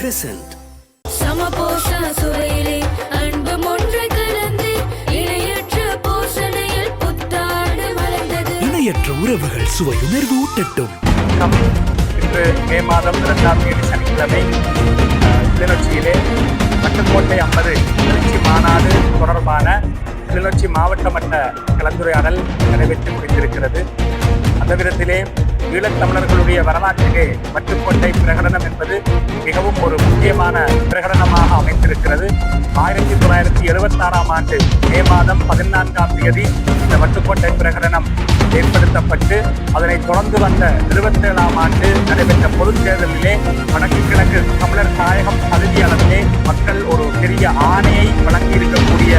Crescent. சமபோஷ சுவையிலே அன்பும் ஒன்று கலந்து இணையற்ற போஷணையில் புத்தாண்டு மலர்ந்தது. இணையற்ற உறவுகள் சுவையுணர்வு ஊட்டட்டும். இன்று மே மாதம் 2ஆம் தேதி சனிக்கிழமை கிளிநொச்சியிலே பட்டுக்கோட்டை 50 திருச்சி மாநாடு தொடர்பான கிளிநொச்சி மாவட்ட மட்ட கலந்துரையாடல் நடைபெற்று முடிந்திருக்கிறது. அந்த விதத்திலே ஈழத்தமிழர்களுடைய வரலாற்றிலே பட்டுக்கோட்டை பிரகடனம் என்பது மிகவும் ஒரு முக்கியமான பிரகடனமாக அமைந்திருக்கிறது. 1976ஆம் ஆண்டு மே மாதம் 14ஆம் தேதி இந்த பட்டுக்கோட்டை பிரகடனம் ஏற்படுத்தப்பட்டு அதனைத் தொடர்ந்து வந்த 27ஆம் ஆண்டு நடைபெற்ற பொதுத் தேர்தலிலே வடக்கு கிழக்கு தமிழர் தாயகம் பகுதி அளவிலே மக்கள் ஒரு பெரிய ஆணையை வழங்கியிருக்கக்கூடிய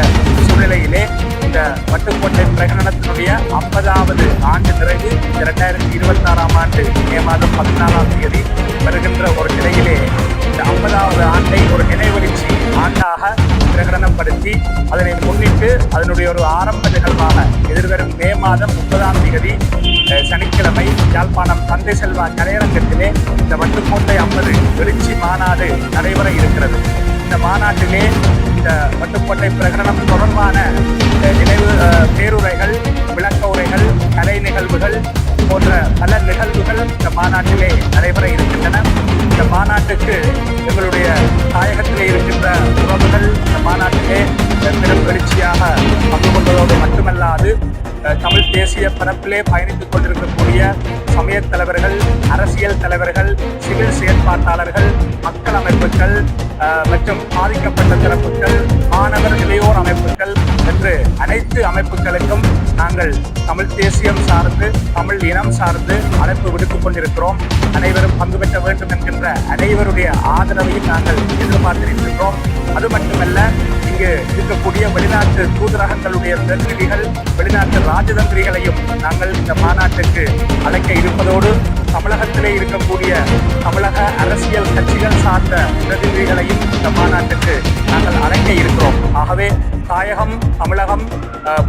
சூழ்நிலையிலே இந்த பட்டுக்கோட்டை பிரகடனத்தினுடைய 50வது ஆண்டு நிறைவு 2026ஆம் ஆண்டு மே மாதம் 14ஆம் தேதி வருகின்ற ஒரு நிலையிலே இந்த 50வது ஆண்டை ஒரு நினைவெழுச்சி ஆண்டாக பிரகடனப்படுத்தி அதனை முன்னிட்டு அதனுடைய ஒரு ஆரம்ப நிகழ்வாக எதிர்வரும் மே மாதம் 30ஆம் தேதி சனிக்கிழமை யாழ்ப்பாணம் தந்தை செல்வா கலையரங்கத்திலே இந்த பட்டுக்கோட்டை 50 எழுச்சி மாநாடு நடைபெற இருக்கிறது. இந்த மாநாட்டிலே இந்த பட்டுக்கோட்டை பிரகடனம் தொடர்பான நினைவு பேருரைகள், விளக்க உரைகள், கலை நிகழ்வுகள் போன்ற பல நிகழ்வுகள் இந்த மாநாட்டிலே நடைபெற இருக்கின்றன. இந்த மாநாட்டுக்கு எங்களுடைய தாயகத்திலே இருக்கின்ற உறவுகள் இந்த மாநாட்டிலே பெரும் எழுச்சியாக பங்கு கொள்வதோடு மட்டுமல்லாது தமிழ் தேசிய பரப்பிலே பயணித்துக் கொண்டிருக்கக்கூடிய சமய தலைவர்கள், அரசியல் தலைவர்கள், சிவில் செயற்பாட்டாளர்கள், மக்கள் அமைப்புகள் மற்றும் பாதிக்கப்பட்ட தரப்புகள், மாணவர் இளையோர் அமைப்புகள் என்று அனைத்து அமைப்புகளுக்கும் நாங்கள் தமிழ் தேசியம் சார்ந்து, தமிழ் இனம் சார்ந்து அழைப்பு விடுத்துக் கொண்டிருக்கிறோம். அனைவரும் பங்கு பெற்ற வேண்டும் என்கின்ற அனைவருடைய ஆதரவையும் நாங்கள் எதிர்பார்த்திருக்கின்றோம். அது மட்டுமல்ல, இங்கு இருக்கக்கூடிய வெளிநாட்டு தூதரகங்களுடைய பிரதிநிதிகள், வெளிநாட்டு ராஜதந்திரிகளையும் நாங்கள் இந்த மாநாட்டுக்கு அழைக்க இருப்பதோடு தமிழகத்திலே இருக்கக்கூடிய தமிழக அரசியல் கட்சிகள் சார்ந்த பிரதிநிதிகளையும் இந்த மாநாட்டுக்கு நாங்கள் அழைக்க இருக்கிறோம். ஆகவே தாயகம், தமிழகம்,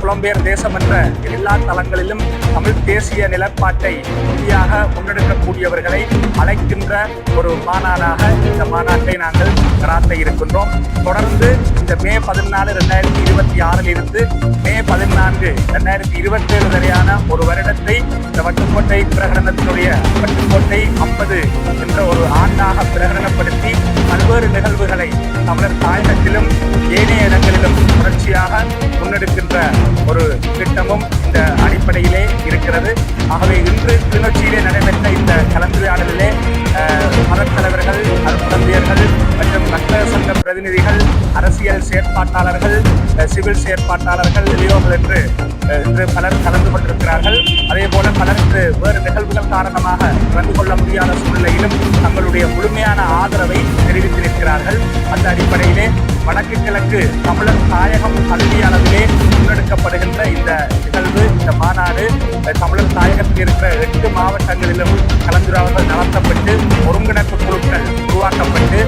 புலம்பெயர் தேசம் என்ற எல்லா தளங்களிலும் தமிழ் தேசிய நிலப்பாட்டை உறுதியாக முன்னெடுக்கக்கூடியவர்களை அழைக்கின்ற ஒரு மாநாடாக இந்த மாநாட்டை நாங்கள் நடாத்த இருக்கின்றோம். தொடர்ந்து இந்த மே 14, 2026 இருந்து மே 14, 2027 வரையான ஒரு வருடத்தை இந்த பட்டுக்கோட்டை பிரகடனத்தினுடைய பட்டுக்கோட்டை 50 என்ற ஒரு ஆண்டாக பிரகடனப்படுத்தி பல்வேறு நிகழ்வுகளை தமிழர் தாயகத்திலும் ஏனைய இடங்களிலும் தொடர்ச்சியாக முன்னெடுக்கின்ற ஒரு திட்டமும் இந்த அடிப்படையிலே இருக்கிறது. ஆகவே இன்று கிளிநொச்சியிலே நடைபெற்ற இந்த கலந்துரையாடலிலே மதத்தலைவர்கள், அருட்தந்தையர்கள் மற்றும் வர்த்தக சங்க பிரதிநிதிகள், அரசியல் செயற்பாட்டாளர்கள், சிவில் செயற்பாட்டாளர்கள், இளையோர்கள் என்று இன்று பலர் கலந்து கொண்டிருக்கிறார்கள். அதே போல பலர் வேறு நிகழ்வுகள் காரணமாக கலந்து கொள்ள முடியாத சூழ்நிலையிலும் தங்களுடைய முழுமையான ஆதரவை தெரிவித்திருக்கிறார்கள். அந்த அடிப்படையிலே வடக்கு கிழக்கு தமிழர் தாயகம் கல்வி அளவிலே முன்னெடுக்கப்படுகின்ற இந்த நிகழ்வு, இந்த மாநாடு தமிழர் தாயகத்தில் இருக்கிற 8 மாவட்டங்களிலும் கலந்துரையாடல்கள் நடத்தப்பட்டு ஒருங்கிணைப்பு குழுக்கள் உருவாக்கப்பட்டு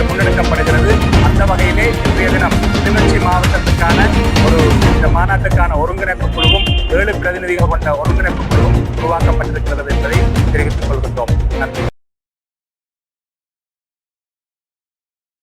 முன்னெடுக்கப்படுகிறது. அந்த வகையிலே இன்றைய தினம் கிளிநொச்சி மாவட்டத்துக்கான இந்த மாநாட்டுக்கான ஒருங்கிணைப்பு குழுவும் 7 பிரதிநிதிகள் கொண்ட ஒருங்கிணைப்பு குழுவும் உருவாக்கப்பட்டிருக்கிறது என்பதை தெரிவித்துக் கொள்கின்றோம். நன்றி.